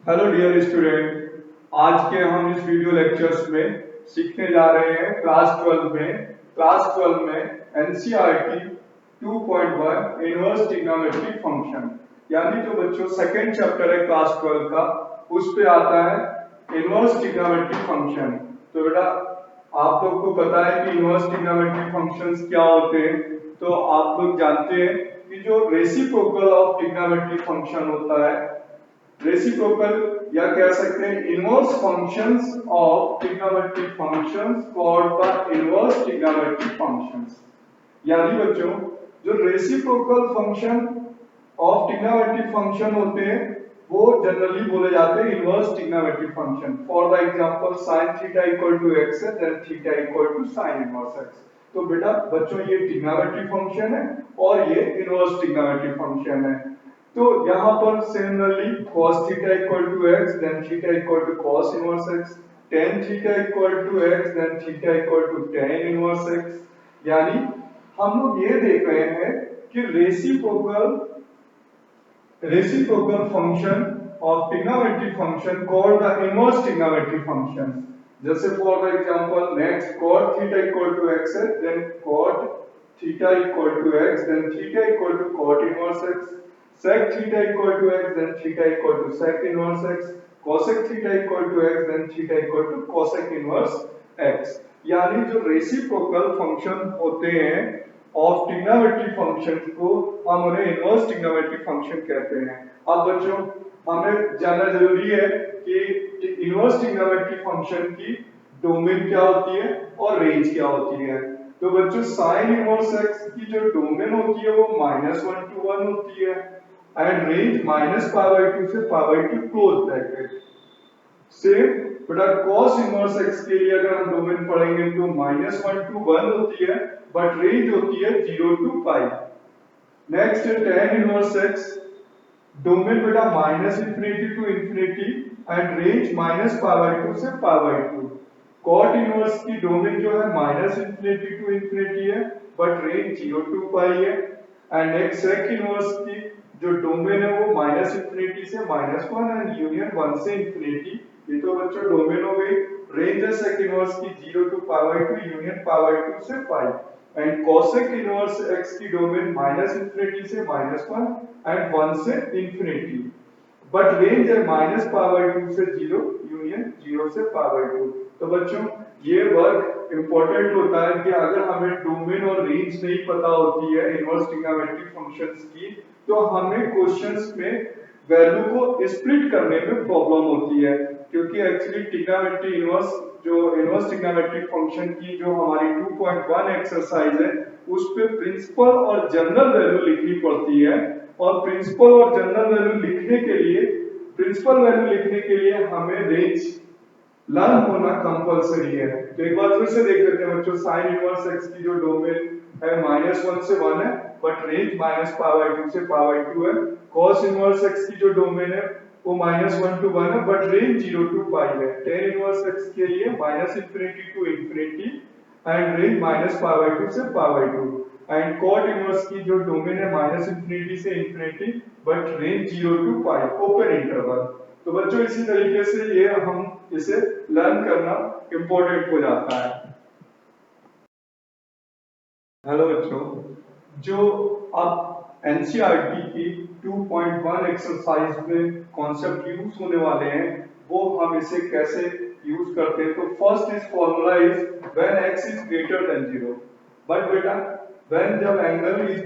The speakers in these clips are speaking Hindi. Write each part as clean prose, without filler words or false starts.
Hello dear student. आज के हम इस वीडियो लेक्चर्स में सीखने जा रहे हैं क्लास 12 में एनसीईआरटी 2.1 इनवर्स ट्रिग्नोमेट्री फंक्शन, यानी जो बच्चों सेकंड चैप्टर है क्लास 12 का, उस पे आता है इनवर्स ट्रिग्नोमेट्री फंक्शन। तो बेटा आप लोग को पता है कि इनवर्स ट्रिग्नोमेट्री फंक्शंस क्या होते हैं। तो आप लोग जानते हैं कि जो रेसिप्रोकल ऑफ ट्रिग्नोमेट्री फंक्शन होता है, रेसिप्रोकल या कह सकते हैं inverse functions of trigonometric functions called the inverse trigonometric functions. यानी बच्चों जो reciprocal function of trigonometric function होते हैं वो जनरली बोले जाते हैं inverse trigonometric function. For the example sin theta equal to x है, then theta equal to sin inverse x। तो बेटा बच्चों ये ट्रिग्नोमेट्रिक फंक्शन है और ये इनवर्स ट्रिग्नोमेट्रिक फंक्शन है। तो यहाँ पर similarly cos theta equal to x, then theta equal to cos inverse x, tan theta equal to x, then theta equal to tan inverse x। यानी हम लोग ये देख रहे हैं कि reciprocal function of trigonometric function called the inverse trigonometric function. जैसे for the example next cot theta equal to x है, then cot theta equal to x, then theta equal to cot inverse x, sec theta equal to x, then theta equal to sec inverse x, cosec theta equal to x, then theta equal to cosec inverse x। यानी जो रेसिप्रोकल फंक्शन होते हैं ऑफ ट्रिग्नोमेट्रिक फंक्शन को हम उन्हें इनवर्स ट्रिग्नोमेट्रिक फंक्शन कहते हैं। अब बच्चों हमें जानना जरूरी है कि इनवर्स ट्रिग्नोमेट्रिक फंक्शन की डोमेन क्या होती है और रेंज क्या होती है। तो बच्चों साइन इनवर्स x की जो डोमेन होती है वो -1 to 1 होती है एंड रेंज -π/2 से π/2 क्लोज ब्रैकेट। सेम बेटा cos इनवर्स x के लिए अगर हम डोमेन पढ़ेंगे तो -1 to 1 होती है बट रेंज होती है 0 to π। नेक्स्ट है tan इनवर्स x, डोमेन बेटा -∞ to ∞ एंड रेंज -π/2 से π/2। cot इनवर्स की डोमेन जो है -∞ to ∞ है बट रेंज 0 to π है। एंड नेक्स्ट sec इनवर्स की जो डोमेन है वो -∞ से -1 एंड यूनियन 1 से ∞। ये तो बच्चों डोमेन हो गई। रेंज है sec इनवर्स की 0 to π/2 यूनियन π/2 से π। एंड cosec इनवर्स x की डोमेन -∞ से -1 एंड 1 से ∞, बट रेंज है -π/2 से 0 यूनियन 0 से π/2। तो बच्चों ये वर्क इंपॉर्टेंट होता है कि अगर हमें डोमेन और रेंज नहीं पता होती है इनवर्स ट्रिग्नोमेट्रिक फंक्शंस की, तो हमें क्वेश्चंस में वैल्यू को स्प्लिट करने में प्रॉब्लम होती है। क्योंकि एक्चुअली ट्रिग्नोमेट्री इनवर्स जो इनवर्स ट्रिग्नोमेट्रिक फंक्शन की जो हमारी 2.1 एक्सरसाइज है उस पे प्रिंसिपल और जनरल वैल्यू लिखनी पड़ती है। और प्रिंसिपल और जनरल वैल्यू लिखने के लिए हमें रेंज लर्न होना कंपलसरी है। तो एक बार फिर से देख लेते हैं बच्चों, साइन इनवर्स x की जो डोमेन है -1 से 1 है बट रेंज -π/2 से π/2 है। cos इनवर्स x की जो डोमेन है वो -1 to 1 है बट रेंज 0 to π है। tan इनवर्स x के लिए -∞ to ∞ एंड रेंज -π/2 से π/2। एंड cot इनवर्स की जो डोमेन है -∞ से ∞ but range 0 to π, open interval. तो बच्चों इसी तरीके से ये हम इसे लर्न करना इंपॉर्टेंट हो जाता है। हेलो बच्चों, जो अब एनसीईआरटी की 2.1 एक्सरसाइज में कॉन्सेप्ट यूज होने वाले हैं वो हम इसे कैसे यूज करते हैं। तो first is formula is when x is greater than 0। But बेटा व्हेन जब angle is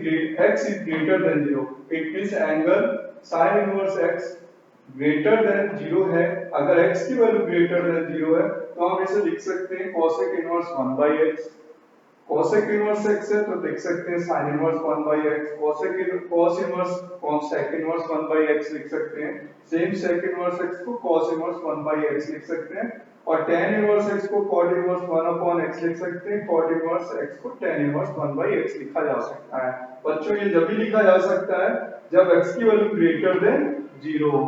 x is greater than 0 it means angle sin inverse x greater than 0 है। अगर x की वैल्यू ग्रेटर देन 0 है तो हम इसे लिख सकते हैं cosec inverse 1/x। cosec inverse x है तो देख सकते हैं sin inverse 1/x। cos inverse sec inverse 1/x लिख सकते हैं। सेम sec इनवर्स x को cos इनवर्स 1/x लिख सकते हैं और tan इनवर्स x को cot इनवर्स 1/x लिख सकते हैं। cot इनवर्स x को tan इनवर्स 1/x लिखा जा सकता है। बच्चों ये जब भी लिखा जा सकता है जब x की वैल्यू ग्रेटर देन 0 हो।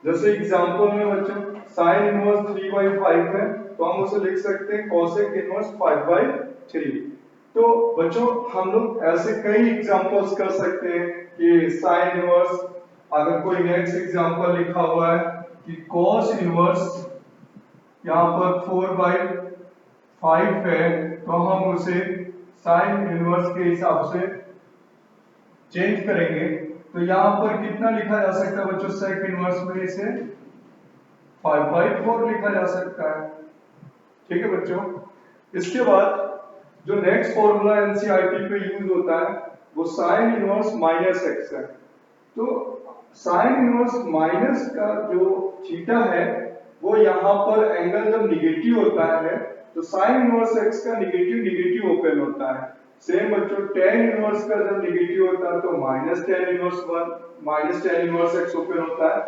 जैसे एग्जांपल में बच्चों sin इनवर्स 3/5 है तो हम उसे लिख सकते हैं cosec इनवर्स 5/3। तो बच्चों हम लोग ऐसे कई एग्जांपल्स कर सकते हैं कि sin इनवर्स, अगर कोई नेक्स्ट एग्जांपल लिखा हुआ है कि cos इनवर्स यहाँ पर 4/5 है, तो हम उसे sin इनवर्स के हिसाब से चेंज करेंगे। तो यहाँ पर कितना लिखा जा सकता है बच्चों, sec इनवर्स में इसे 5/4 लिखा जा सकता है। ठीक है बच्चों। इसके बाद जो नेक्स्ट फॉर्मूला एनसीईआरटी पे यूज होता है वो साइन इनवर्स माइनस एक्स है। तो साइन इनवर्स माइनस का जो थीटा है वो यहाँ पर एंगल जब निगेटिव होता है तो साइन इनवर्स एक्स का निगेटिव निगेटिव ओपन होता है। सेम बच्चों टेन इनवर्स का जब निगेटिव होता है तो minus tan inverse one minus tan inverse x open होता है।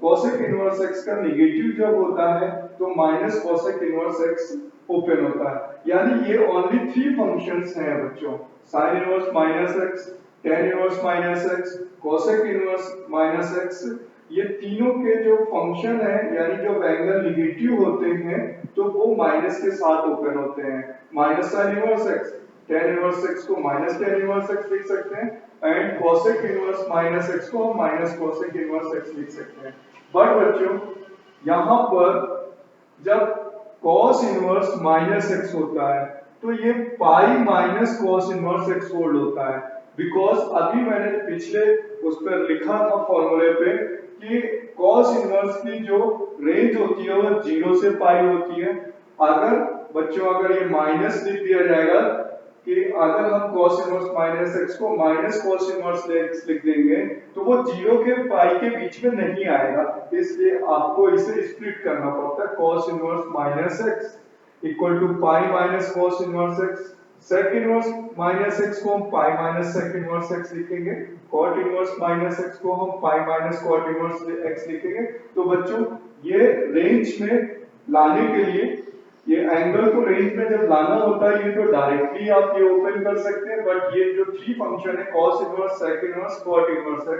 कोसेक इनवर्स एक्स का निगेटिव जब होता है तो minus cosec inverse x open होता है। यानी ये ओनली 3 फंक्शंस हैं बच्चों, sine inverse minus x, tan inverse minus x, cosec inverse minus x. ये तीनों के जो फंक्शन है यानी जो एंगल निगेटिव होते हैं तो वो माइनस के साथ ओपन होते हैं। Minus sine inverse x, tan inverse x को माइनस टेन इनवर्स एक्स लिख सकते हैं and cosec inverse minus x को माइनस कोसेक इनवर्स एक्स लिख सकते हैं। बट बच्चों यहाँ पर जब cos इनवर्स माइनस एक्स होता है तो ये पाई minus cos inverse x hold होता है। बिकॉज अभी मैंने पिछले उस पर लिखा था फॉर्मूले पे कि cos इनवर्स की जो रेंज होती है वो 0 से पाई होती है। अगर बच्चों अगर ये माइनस लिख दिया जाएगा कि अगर हम cos इनवर्स माइनस एक्स को माइनस cos इनवर्स एक्स लिख देंगे तो वो 0 के पाई के बीच में नहीं आएगा, इसलिए आपको इसे स्प्लिट करना पड़ता है। cos inverse minus x equal to pi minus cos inverse x. sec inverse minus x को हम pi minus sec inverse x लिखेंगे, cot इनवर्स माइनस एक्स को हम pi minus cot inverse x लिखेंगे। तो बच्चों ये रेंज में लाने के लिए ये एंगल को रेंज में जब लाना होता है ये तो डायरेक्टली आप ये ओपन कर सकते हैं, बट ये जो 3 फंक्शन है cos inverse sec inverse cot inverse x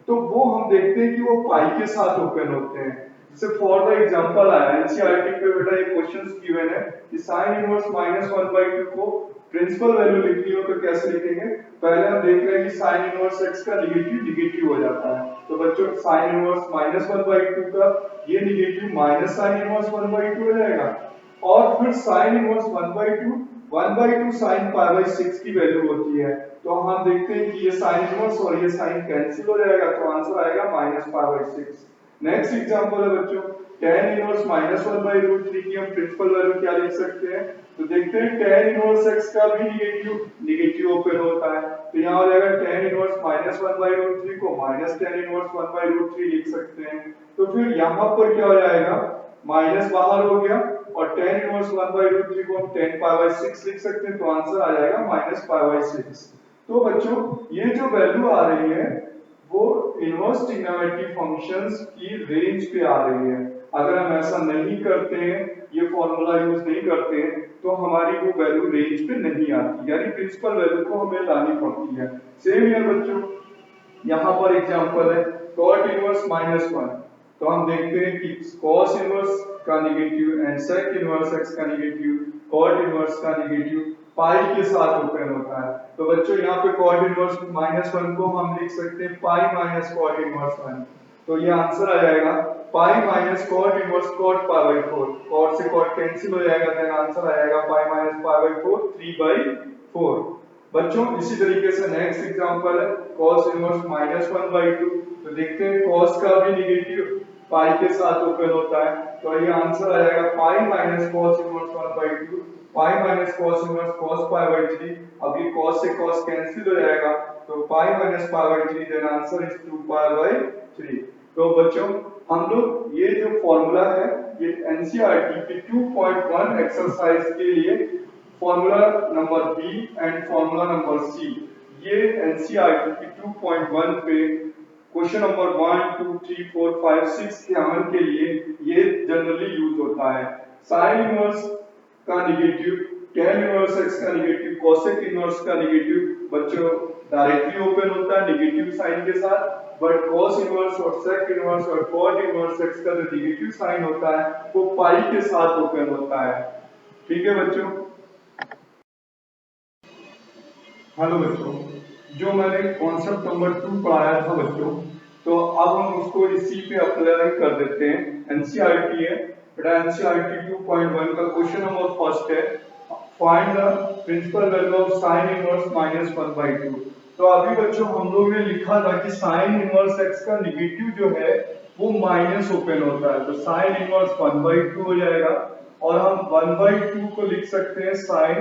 तो वो हम देखते हैं कि वो पाई के साथ ओपन होते हैं। जैसे फॉर द एग्जांपल आया एनसीईआरटी पे बेटा एक क्वेश्चंस गिवन है कि sin इनवर्स -1/2 को प्रिंसिपल वैल्यू लिखनी हो तो कैसे लिखेंगे। पहले हम देख रहे हैं कि sin इनवर्स x का निगेटिव निगेटिव हो जाता है, तो बच्चों sin इनवर्स -1/2 का ये निगेटिव माइनस sin इनवर्स 1/2 हो जाएगा। और फिर sin इनवर्स 1/2 sin π/6 की वैल्यू होती है, तो हम देखते हैं कि ये sin इनवर्स और ये sin कैंसिल हो जाएगा तो आंसर आएगा -π/6। नेक्स्ट एग्जांपल है बच्चों tan इनवर्स -1/√3 की हम प्रिंसिपल वैल्यू क्या लिख सकते हैं, तो देखते हैं tan इनवर्स x का भी निगेटिव ओपन होता है, तो यहाँ हो जाएगा tan इनवर्स -1/√3 को tan इनवर्स 1/√3 लिख सकते हैं। तो फिर यहाँ पर क्या हो जाएगा, माइनस बाहर हो गया और tan इनवर्स 1/√3 को हम tan π/6 लिख सकते हैं, तो आंसर आ जाएगा -π/6। तो बच्चों ये जो वैल्यू आ रही है वो इनवर्स ट्रिग्नोमेट्रिक फंक्शंस की रेंज पे आ रही है। अगर हम ऐसा नहीं करते हैं, ये फॉर्मूला यूज नहीं करते हैं, तो हमारी वो वैल्यू रेंज पे नहीं आती, यानी प्रिंसिपल वैल्यू को हमें लानी पड़ती है। सेम है बच्चों यहाँ पर एग्जांपल है cot इनवर्स -1, तो हम देखते हैं कि cos इनवर्स का negative and sec inverse x का निगेटिव, cot इनवर्स का निगेटिव पाई के साथ ओपन होता है। तो बच्चों यहाँ पे cot इनवर्स -1 को हम लिख सकते हैं पाई माइनस cot इनवर्स 1, तो ये आंसर आ जाएगा pi minus cot inverse cot π/4, cot से cot कैंसिल हो जाएगा, देन आंसर आ जाएगा पाई माइनस π/4 3/4। बच्चों इसी तरीके से नेक्स्ट एग्जांपल है cos इनवर्स -1/2, तो देखते हैं cos का भी निगेटिव पाई के साथ ओपन होता है, तो ये आंसर आ जाएगा पाई माइनस cos इनवर्स 1/2 पाई माइनस cos इनवर्स cos π/3। अब ये cos से cos कैंसिल हो जाएगा तो pi minus π/3, then answer is 2π/3। तो बच्चों हम लोग ये जो फॉर्मूला है ये एनसीईआरटी की 2.1 एक्सरसाइज के लिए formula number B and formula number C, ये एनसीईआरटी की 2.1 पे क्वेश्चन नंबर 1 2 3 4 5 6 के अमल के लिए ये जनरली यूज होता है। साइन इनवर्स का निगेटिव, tan इनवर्स x का निगेटिव, कोसेक इनवर्स का निगेटिव बच्चों डायरेक्टली ओपन होता है निगेटिव साइन के साथ, बट cos इनवर्स और sec इनवर्स और cot इनवर्स x का जो निगेटिव साइन होता है वो पाई के साथ ओपन होता है। ठीक है बच्चों। हेलो बच्चों, जो मैंने कॉन्सेप्ट नंबर 2 पढ़ाया था बच्चों तो अब हम उसको इसी पे अप्लाई कर देते हैं। एनसीईआरटी है बेटा, एनसीईआरटी 2.1 का क्वेश्चन नंबर फर्स्ट है, find the principal value of sine inverse -1/2। तो अभी बच्चों हम लोग ने लिखा था कि साइन इनवर्स x का नेगेटिव जो है वो माइनस ओपन होता है, तो साइन इनवर्स 1/2 हो जाएगा और हम 1/2 को लिख सकते हैं साइन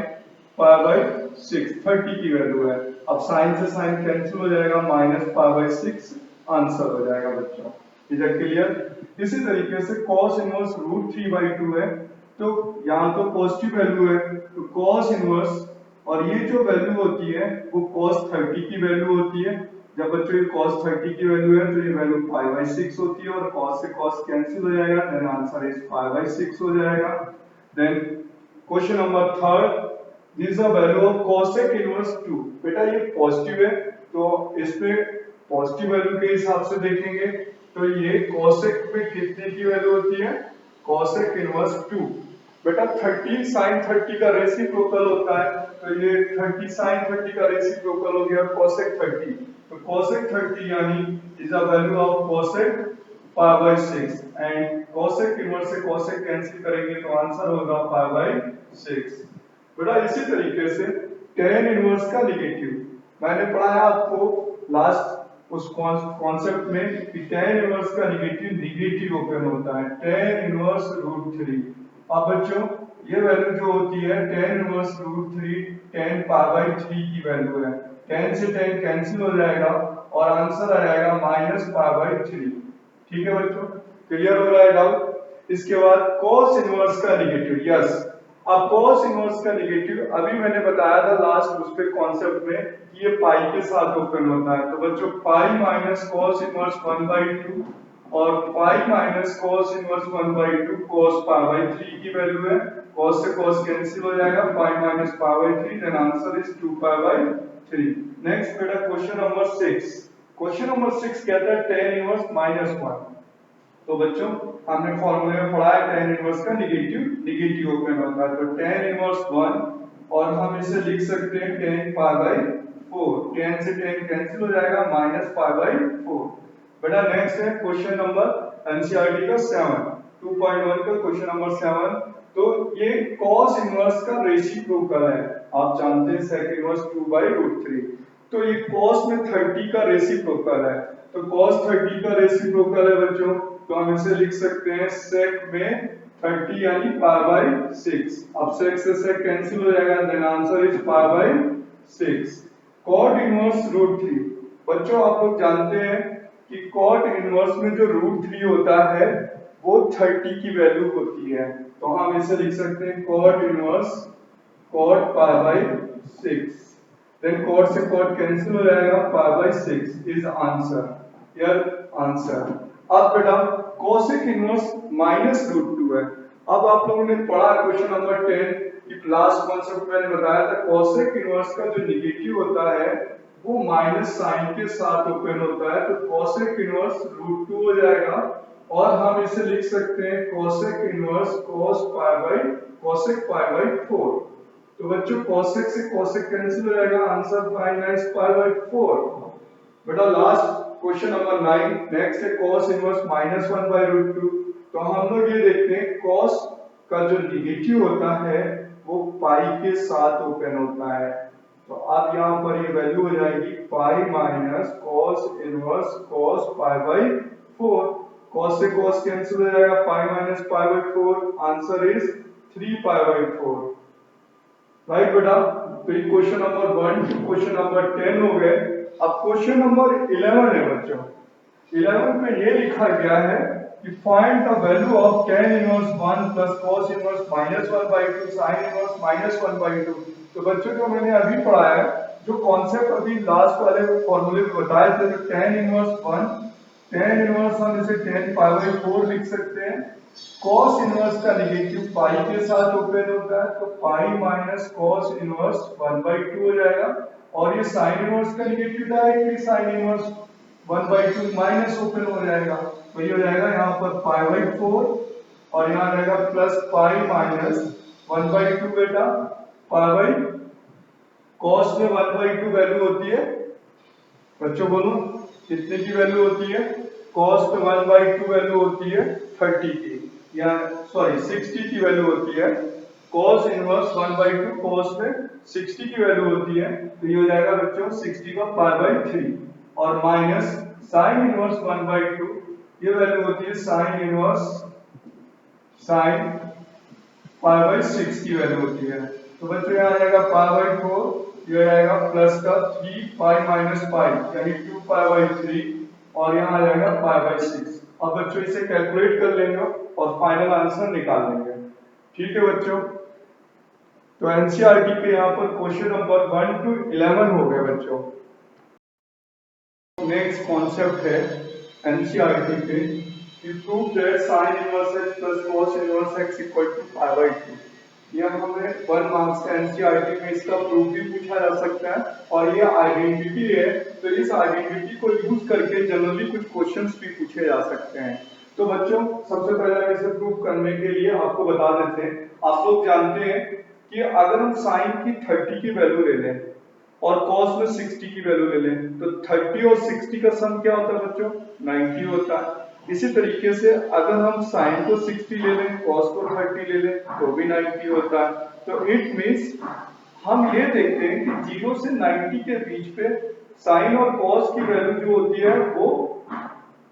π/6, 30 की वैल्यू है। अब साइन से साइन कैंसिल हो जाएगा, -π/6 आंसर हो जाएगा बच्चों। Is it clear? इसी तरीके से cos इनवर्स √3/2 है, तो यहाँ तो पॉजिटिव वैल्यू है तो cos इनवर्स, और ये जो वैल्यू होती है वो cos 30 की वैल्यू होती है। जब बच्चों ये cos 30 की वैल्यू है तो ये वैल्यू π/6 होती है और cos से cos कैंसिल हो जाएगा, देन आंसर इज π/6 हो जाएगा। Then question number third, this is the value of cosec inverse 2। बेटा ये पॉजिटिव है तो इस पे पॉजिटिव वैल्यू के हिसाब से देखेंगे, तो ये cosec पे कितने की वैल्यू होती है, cosec इनवर्स 2। बेटा 30 sin 30 का रेसिप्रोकल होता है, तो ये 30 sin 30 का रेसिप्रोकल हो गया cosec 30, तो cosec 30 यानी is the value of cosec π/6 and cosec inverse से cosec कैंसिल करेंगे तो आंसर होगा π/6। बेटा इसी तरीके से tan इनवर्स का नेगेटिव मैंने पढ़ाया आपको लास्ट उस कॉन्सेप्ट में कि tan इनवर्स का नेगेटिव ओपन होता है, tan इनवर्स √3। अब बच्चों ये वैल्यू जो होती है tan इनवर्स √3 tan π/3 की वैल्यू है, tan से tan कैंसिल हो जाएगा और आंसर आ जाएगा -π/3। ठीक है बच्चों, क्लियर हो रहा है डाउट? इसके बाद cos इनवर्स का नेगेटिव, यस। अब cos इनवर्स का नेगेटिव अभी मैंने बताया था लास्ट उस पे कॉन्सेप्ट में कि ये पाई के साथ ओपन होता है, तो बच्चों पाई माइनस cos इनवर्स 1/2 और पाई माइनस cos इनवर्स 1/2 cos π/3 की वैल्यू है, cos से cos कैंसिल हो जाएगा, pi minus π/3, then answer is 2π/3। Next बेटा क्वेश्चन नंबर 6। क्वेश्चन नंबर 6 कहता है tan इनवर्स -1। तो बच्चों हमने फॉर्मूले में पढ़ा है tan इनवर्स का नेगेटिव ओपन होता है, तो tan इनवर्स 1 और हम इसे लिख सकते हैं tan π/4, tan से tan कैंसिल हो जाएगा -π/4। बेटा नेक्स्ट है क्वेश्चन नंबर एनसीईआरटी का 7, 2.1 का क्वेश्चन नंबर 7। तो ये cos इनवर्स का रेसिप्रोकल है, आप जानते हैं sec इनवर्स 2/√3, तो ये cos में 30 का रेसिप्रोकल है, तो cos 30 का रेसिप्रोकल है बच्चों, तो हम इसे लिख सकते हैं sec में 30 यानी π/6। अब sec से sec कैंसिल हो जाएगा, then answer is π/6। cot inverse √3, बच्चों आप लोग जानते हैं कि cot इनवर्स में जो √3 होता है वो 30 की वैल्यू होती है, तो हम इसे लिख सकते हैं cot inverse cot π/6, then cot से cot कैंसिल हो जाएगा, π/6 इज आंसर, यार आंसर। अब बेटा cosec इनवर्स -√2 है। अब आप लोगों ने पढ़ा क्वेश्चन नंबर 10 कि लास्ट कॉन्सेप्ट मैंने बताया था cosec इनवर्स का जो नेगेटिव होता है वो माइनस साइन के साथ ओपन होता है, तो cosec इनवर्स √2 हो जाएगा और हम इसे लिख सकते हैं cosec इनवर्स cosec π/4। तो बच्चों cosec से cosec कैंसिल हो जाएगा, आंसर π/4। बेटा लास्ट क्वेश्चन नंबर 9, नेक्स्ट है cos इनवर्स -1/√2। तो हम लोग ये देखते हैं cos का जो नेगेटिव होता है वो पाई के साथ ओपन होता है, तो अब यहाँ पर ये वैल्यू हो जाएगी pi minus cos inverse cos π/4, cos से cos कैंसिल हो जाएगा, pi minus π/4, answer is 3π/4। Right बेटा, तो ये question number 1 to question number 10 हो गए। अब क्वेश्चन नंबर 11 है बच्चों, 11 में ये लिखा गया है कि find the value of tan inverse 1 plus cos inverse -1/2 sin inverse -1/2। तो बच्चों जो मैंने अभी पढ़ाया, जो कॉन्सेप्ट अभी लास्ट वाले फॉर्मूले में बताए थे, जो tan इनवर्स 1, tan इनवर्स हम इसे tan π/4 लिख सकते हैं, cos इनवर्स का नेगेटिव पाई के साथ ओपन होता है, तो पाई माइनस cos इनवर्स 1/2 हो जाएगा, और ये sin इनवर्स का negative directly sin inverse 1/2 minus open हो जाएगा, तो ये हो जाएगा यहाँ पर π/4 और यहाँ रहेगा प्लस पाई माइनस 1/2 बेटा cos में 1/2 वैल्यू होती है, बच्चों बोलो कितने की वैल्यू होती है, cos पे 1/2 वैल्यू होती है 30 की, या सॉरी 60 की वैल्यू होती है, cos इनवर्स 1/2 cos पे 60 की वैल्यू होती है, तो ये हो जाएगा बच्चों 60 का π/3 और माइनस sin इनवर्स 1/2 ये वैल्यू होती है sin इनवर्स sin π/6 की वैल्यू होती है। तो बच्चों यहाँ आ जाएगा π/4, ये आ जाएगा प्लस का 3 π - π यानी 2π/3 और यहाँ आ जाएगा π/6। अब बच्चों इसे कैलकुलेट कर लेंगे और फाइनल आंसर निकाल लेंगे। ठीक है बच्चों, तो एनसीईआरटी पे यहाँ पर क्वेश्चन नंबर 1 to 11 हो गए बच्चों। नेक्स्ट कॉन्सेप्ट है एनसीईआरटी पे कि prove that sin inverse x plus cos inverse x equal to π/2। यह हमें 1 मार्क्स का एनसीईआरटी में इसका प्रूफ भी पूछा जा सकता है और ये आइडेंटिटी है, तो इस आइडेंटिटी को यूज करके जनरली कुछ क्वेश्चंस भी पूछे जा सकते हैं। तो बच्चों सबसे पहले इसे प्रूव करने के लिए आपको बता देते हैं, आप लोग जानते हैं कि अगर हम sin की 30 की वैल्यू ले लें और cos में 60 की वैल्यू ले लें तो 30 और 60 का सम क्या होता है बच्चों, 90 होता है। इसी तरीके से अगर हम sin को 60 ले लें, cos को 30 ले लें तो भी 90 होता है। तो इट मींस हम ये देखते हैं कि 0 से 90 के बीच पे sin और cos की वैल्यू जो होती है वो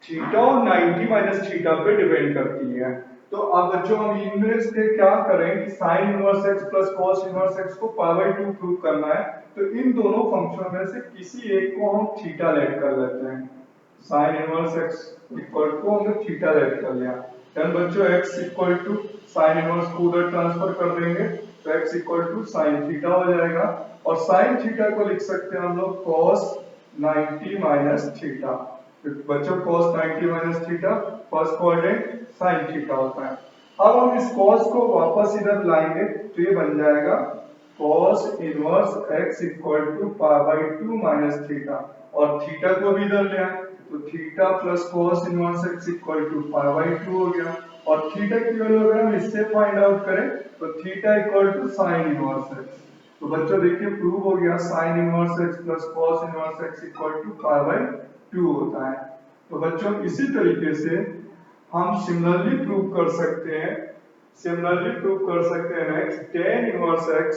थीटा और 90 माइनस थीटा पे डिपेंड करती है। तो अब बच्चों हम इनमें से क्या करें कि sin inverse x plus cos inverse x को π/2 प्रूव करना है, तो इन दोनों फंक्शन में से किसी एक को हम थीटा लेट कर लेते हैं। sin inverse x equal to हमने थीटा लेट कर लिया, देन बच्चों x equal to sin inverse को उधर ट्रांसफर कर देंगे तो x equal to sin theta हो जाएगा और sin थीटा को लिख सकते हैं हम लोग cos 90 माइनस थीटा। बच्चों cos 90 minus theta first quadrant sin theta होता है। अब हम इस cos को वापस इधर लाएंगे तो ये बन जाएगा cos inverse x equal to π/2 minus theta और थीटा को भी इधर ले आए तो theta plus cos inverse x equal to π/2 हो गया और थीटा की वैल्यू अगर हम इससे फाइंड आउट करें तो theta equal to sin inverse x। तो बच्चों देखिए प्रूव हो गया sin inverse x plus cos inverse x equal to π/2 होता है। तो बच्चों इसी तरीके से हम सिमिलरली प्रूव कर सकते हैं, next tan inverse x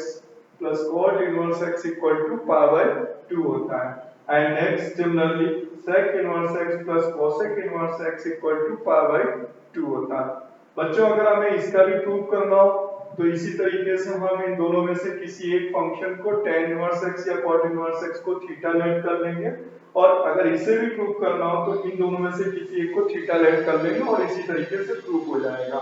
plus cot inverse x equal to π/2 होता है and next similarly sec inverse x plus cosec inverse x equal to π/2 होता है। बच्चों अगर हमें इसका भी प्रूव करना हो तो इसी तरीके से हम इन दोनों में से किसी एक फंक्शन को tan इनवर्स x या cot इनवर्स x को थीटा लेट कर लेंगे और अगर इसे भी प्रूव करना हो तो इन दोनों में से किसी एक को थीटा लेट कर लेंगे और इसी तरीके से प्रूव हो जाएगा।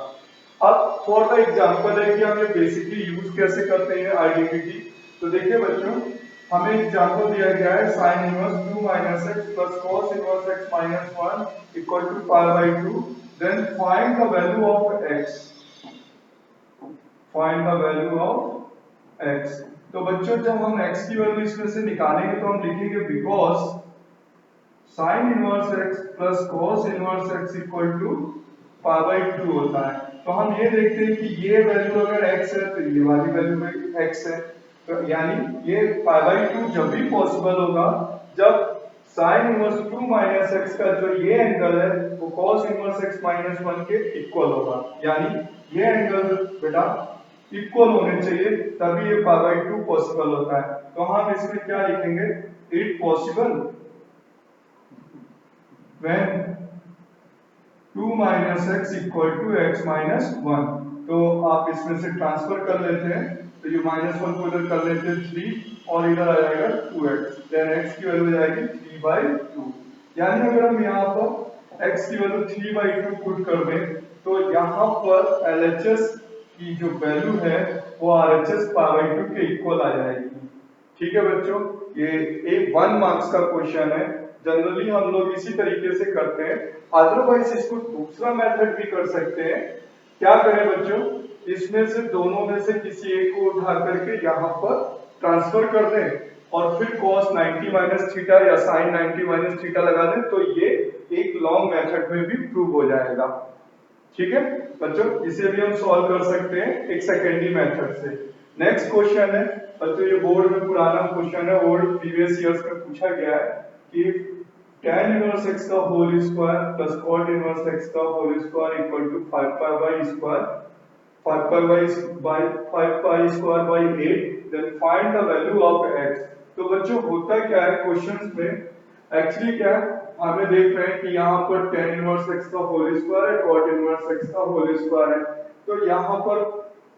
अब फॉर द एग्जांपल है कि हम ये बेसिकली यूज कैसे करते हैं आइडेंटिटी। तो देखिए बच्चों हमें एग्जांपल दिया गया है sin inverse 2 minus x plus cos inverse x minus 1 equal to π/2, then find the value of x, find the value of x। तो बच्चों जब हम x की वैल्यू इसमें से निकालेंगे तो हम लिखेंगे because sin inverse x plus cos inverse x equal to π/2 होता है। तो हम ये देखते हैं कि ये वैल्यू अगर x है तो ये वाली वैल्यू में x है, तो यानी ये π/2 जब भी पॉसिबल होगा जब sin इनवर्स 2 माइनस x का जो ये एंगल है वो cos इनवर्स x माइनस 1 के इक्वल होगा, यानी ये एंगल बेटा इक्वल होने चाहिए तभी ये π/2 पॉसिबल होता है। तो हम इसमें क्या लिखेंगे, it possible when 2 minus x equal to x minus 1। तो आप इसमें से ट्रांसफर कर लेते हैं तो ये -1 को इधर कर लेते हैं 3 और इधर आ जाएगा 2x, देन x की वैल्यू आ जाएगी 3/2। यानी अगर हम यहाँ पर x की वैल्यू 3/2 पुट कर दें तो यहाँ पर LHS की जो वैल्यू है वो RHS π/2 के इक्वल आ जाएगी। ठीक है बच्चों, ये एक 1 मार्क्स का क्वेश्चन है, जनरली हम लोग इसी तरीके से करते हैं। अदरवाइज इसको दूसरा मेथड भी कर सकते हैं। क्या करें बच्चों, इसमें से दोनों में से किसी एक को उठा करके यहाँ पर ट्रांसफर कर दें और फिर cos 90 माइनस थीटा या sin 90 माइनस थीटा लगा दें तो ये एक लॉन्ग मेथड में भी प्रूव हो जाएगा। ठीक है बच्चों, इसे भी हम सॉल्व कर सकते हैं एक सेकेंडरी मेथड से। नेक्स्ट क्वेश्चन है बच्चों, ये बोर्ड में पुराना क्वेश्चन है, ओल्ड प्रीवियस ईयर्स में पूछा गया है कि tan इनवर्स x का whole square plus cot inverse x का whole square equal to 5 pi by square 5 pi by 5 pi square by 8 then find the value of x। तो बच्चों होता क्या है क्वेश्चंस में एक्चुअली क्या है हमें देख रहे हैं कि यहाँ पर tan इनवर्स x का होल स्क्वायर है cot इनवर्स x का होल स्क्वायर है। तो यहाँ पर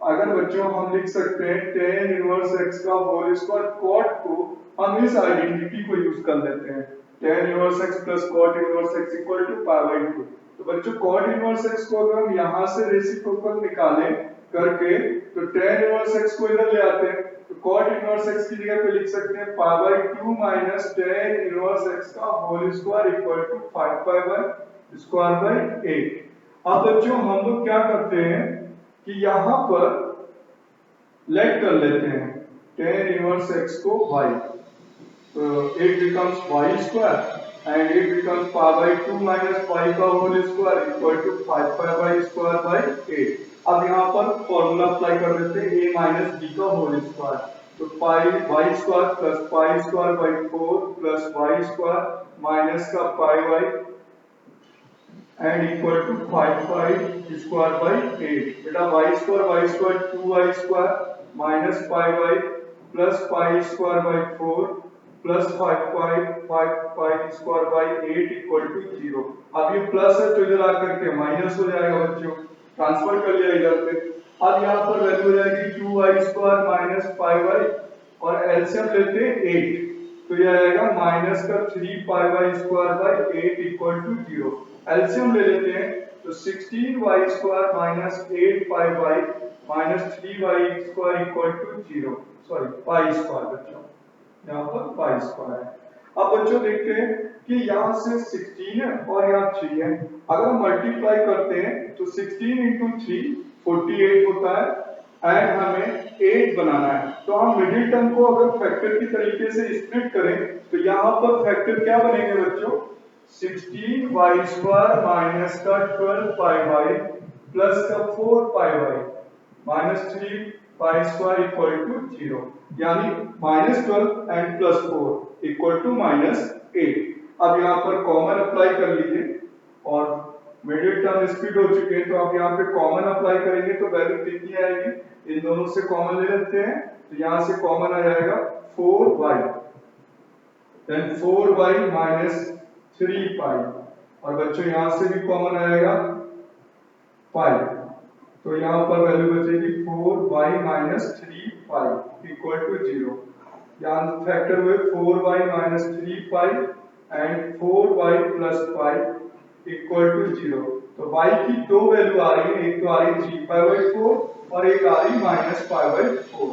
अगर बच्चों हम लिख सकते हैं tan इनवर्स x का होल स्क्वायर cot को हम इस आइडेंटिटी को यूज कर लेते हैं tan inverse x plus cot inverse x equal to pi by 2। तो बच्चों cot इनवर्स x को अगर हम यहाँ से रेसिप्रोकल निकालें करके तो tan इनवर्स x को इधर ले आते हैं तो cot इनवर्स x की जगह पे लिख सकते हैं pi by 2 minus tan inverse x का whole square equal to 5 pi by square by 8। अब बच्चों हम लोग क्या करते हैं कि यहाँ पर लेट कर लेते हैं tan इनवर्स x को y, तो it becomes y square and it becomes pi by 2 minus pi का whole square equal to 5 pi by square by 8। अब यहाँ पर फॉर्मूला अप्लाई कर देते हैं a माइनस b का होल स्क्वायर, तो pi y square plus pi square by 4 plus y square minus का pi y and equal to 5 pi square by 8। बेटा y square 2y square minus pi y plus pi square by 4 plus 5 pi square by 8 equal to 0। अब ये प्लस है तो इधर आकर के माइनस हो जाएगा बच्चों, ट्रांसफर कर लिया इधर पे। अब यहाँ पर वैल्यू हो जाएगी 2y स्क्वायर माइनस 5y और एलसीएम लेते हैं 8 तो ये आएगा माइनस का 3 pi y square by 8 equal to 0। LCM ले लेते हैं तो 16y square minus 8 pi y minus 3y square equal to 0, sorry pi square बच्चों, यहाँ पर पाई स्क्वायर है। अब बच्चों देखते हैं कि यहाँ से 16 है और यहाँ 3 है, अगर हम मल्टीप्लाई करते हैं तो 16 इंटू 3 48 होता है एंड हमें 8 बनाना है। तो हम मिडिल टर्म को अगर फैक्टर की तरीके से स्प्लिट करें तो यहाँ पर फैक्टर क्या बनेंगे बच्चों, 16y स्क्वायर माइनस का 12 पाई y प्लस का 4 pi y minus 3 pi square equal to 0, यानी minus 12 and plus 4 equal to minus 8। अब यहाँ पर कॉमन अप्लाई कर लीजिए और मिडिल टर्म स्प्लिट हो चुके हैं तो अब यहाँ पे कॉमन अप्लाई करेंगे तो वैल्यू कितनी आएगी, इन दोनों से कॉमन ले लेते हैं तो यहाँ से कॉमन आ जाएगा 4y देन 4y माइनस 3 पाई और बच्चों यहाँ से भी कॉमन आएगा 5, तो यहाँ पर वैल्यू बचेगी 4y minus 3 pi equal to 0। यहाँ फैक्टर हुए 4y minus 3 pi and 4y plus pi equal to 0। तो y की दो वैल्यू आ रही है, एक तो आ रही है 3 पाई बाई 4 और एक आ रही माइनस पाई बाई 4।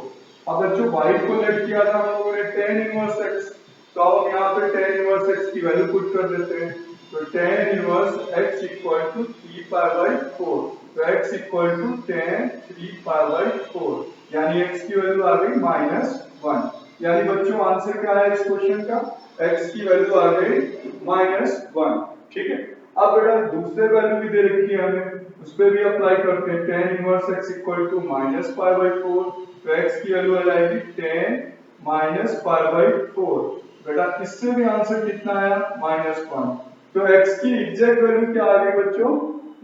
अब बच्चों y को लेट किया था हम लोगों ने tan इनवर्स x, तो अब यहाँ पे tan इनवर्स x की वैल्यू पुट कर देते हैं तो tan inverse x equal to 3 pi by 4, तो x equal to tan 3 pi by 4, यानी x की वैल्यू आ गई -1। यानी बच्चों आंसर क्या है इस क्वेश्चन का, x की वैल्यू आ गई -1। ठीक है, अब बेटा दूसरे वैल्यू भी दे रखी है हमें, उस पे भी अप्लाई करते हैं tan inverse x equal to -pi by 4, तो x की वैल्यू आ जाएगी tan माइनस पाई बाई 4। बेटा इससे भी आंसर कितना आया -1, तो x की एग्जैक्ट वैल्यू क्या आ गई बच्चों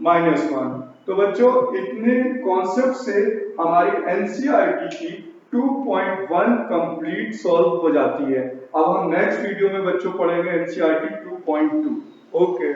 -1। तो बच्चों इतने कॉन्सेप्ट से हमारी एनसीईआरटी की 2.1 कंप्लीट सॉल्व हो जाती है। अब हम नेक्स्ट वीडियो में बच्चों पढ़ेंगे एनसीईआरटी 2.2। ओके।